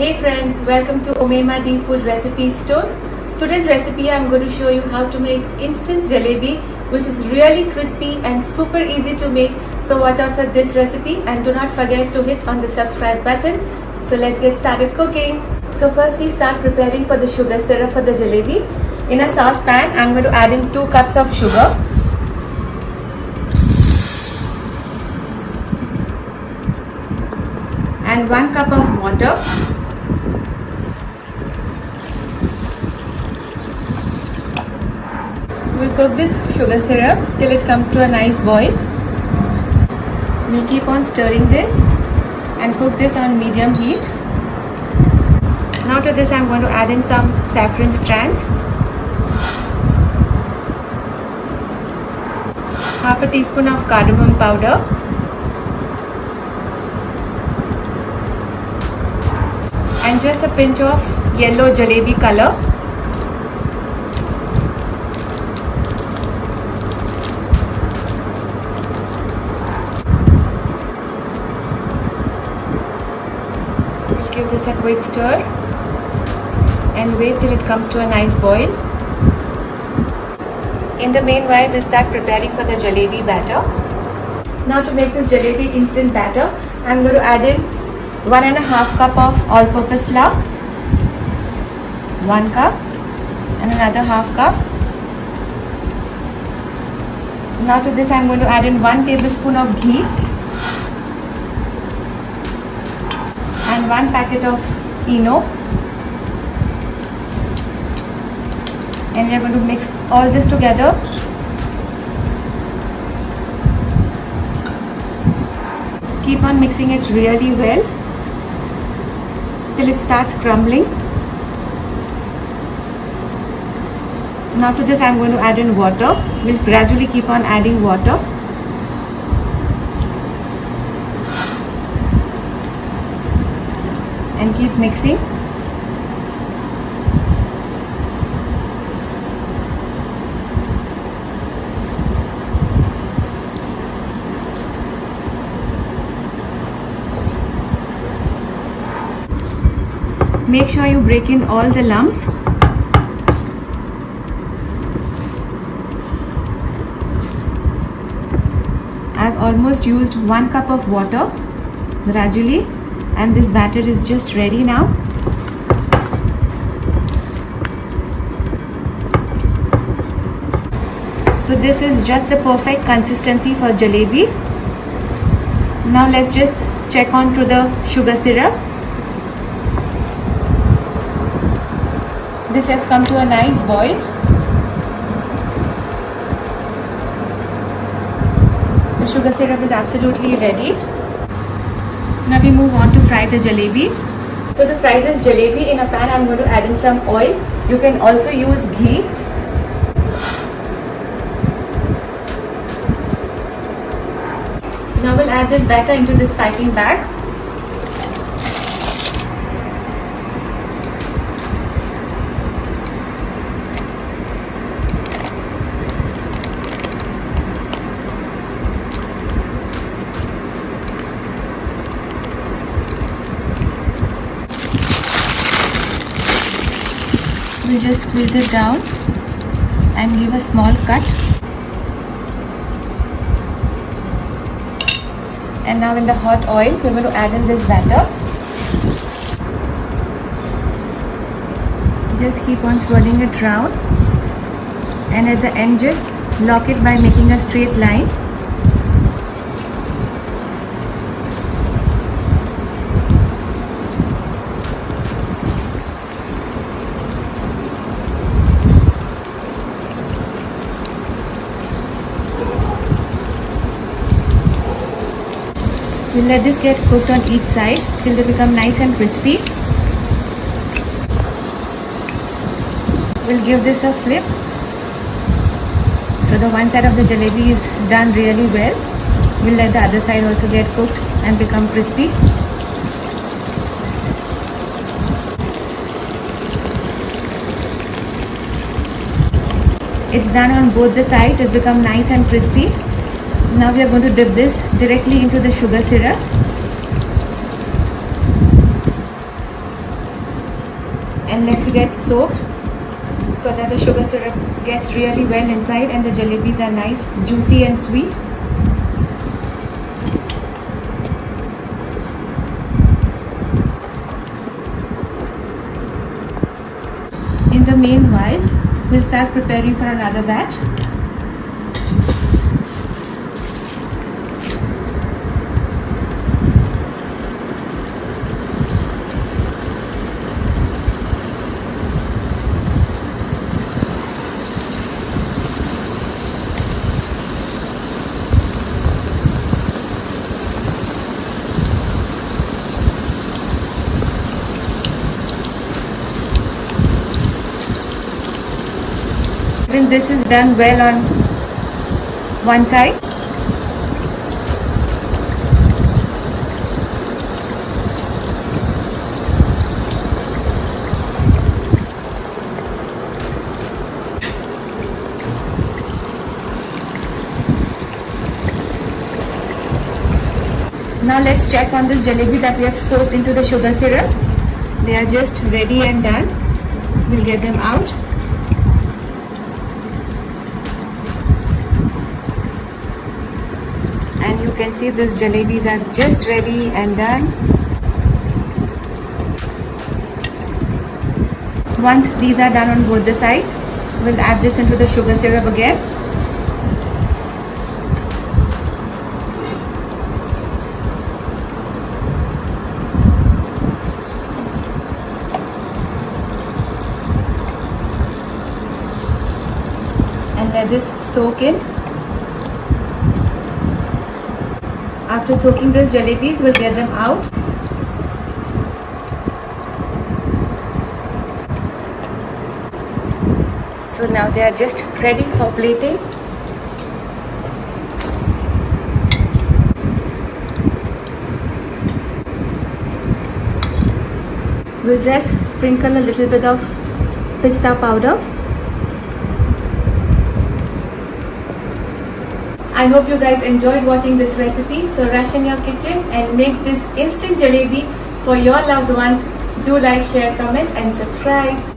Hey friends, welcome to Omema Tea Food Recipe Store. Today's recipe I'm going to show you how to make instant jalebi, which is really crispy and super easy to make. So watch out for this recipe and do not forget to hit on the subscribe button. So let's get started cooking. So first we start preparing for the sugar syrup for the jalebi. In a saucepan I'm going to add in 2 cups of sugar. And 1 cup of water. We'll cook this sugar syrup till it comes to a nice boil. We'll keep on stirring this and cook this on medium heat. Now to this I'm going to add in some saffron strands. Half a teaspoon of cardamom powder. And just a pinch of yellow jalebi color. We'll give this a quick stir and wait till it comes to a nice boil. In the meanwhile, we'll start preparing for the jalebi batter. Now to make this jalebi instant batter, I'm going to add in 1.5 cup of all-purpose flour, 1 cup and another half cup. Now to this I'm going to add in 1 tablespoon of ghee and 1 packet of Eno, and we are going to mix all this together. Keep on mixing it really well till it starts crumbling. Now to this I'm going to add in water. We'll gradually keep on adding water. And keep mixing. Make sure you break in all the lumps. I've almost used 1 cup of water gradually, and this batter is just ready now. So this is just the perfect consistency for jalebi. Now let's just check on to the sugar syrup. This has come to a nice boil. The sugar syrup is absolutely ready. Now we move on to fry the jalebis. So to fry this jalebi in a pan, I'm going to add in some oil. You can also use ghee. Now we'll add this batter into this piping bag. We just squeeze it down and give a small cut. And now in the hot oil, we're going to add in this batter. Just keep on swirling it round, and at the end just lock it by making a straight line. We'll let this get cooked on each side till they become nice and crispy. We'll give this a flip. So the one side of the jalebi is done really well. We'll let the other side also get cooked and become crispy. It's done on both the sides. It's become nice and crispy. Now we are going to dip this directly into the sugar syrup. and let it get soaked so that the sugar syrup gets really well inside and the jalebis are nice, juicy and sweet. In the meanwhile, we'll start preparing for another batch. When this is done well on one side, now let's check on this jalebi that we have soaked into the sugar syrup. They are just ready and done. We'll get them out. And you can see these jalebis are just ready and done. Once these are done on both the sides, we'll add this into the sugar syrup again. And let this soak in. After soaking these jalebis, we'll get them out. So now they are just ready for plating. We'll just sprinkle a little bit of pista powder. I hope you guys enjoyed watching this recipe. So rush in your kitchen and make this instant jalebi for your loved ones. Do like, share, comment and subscribe.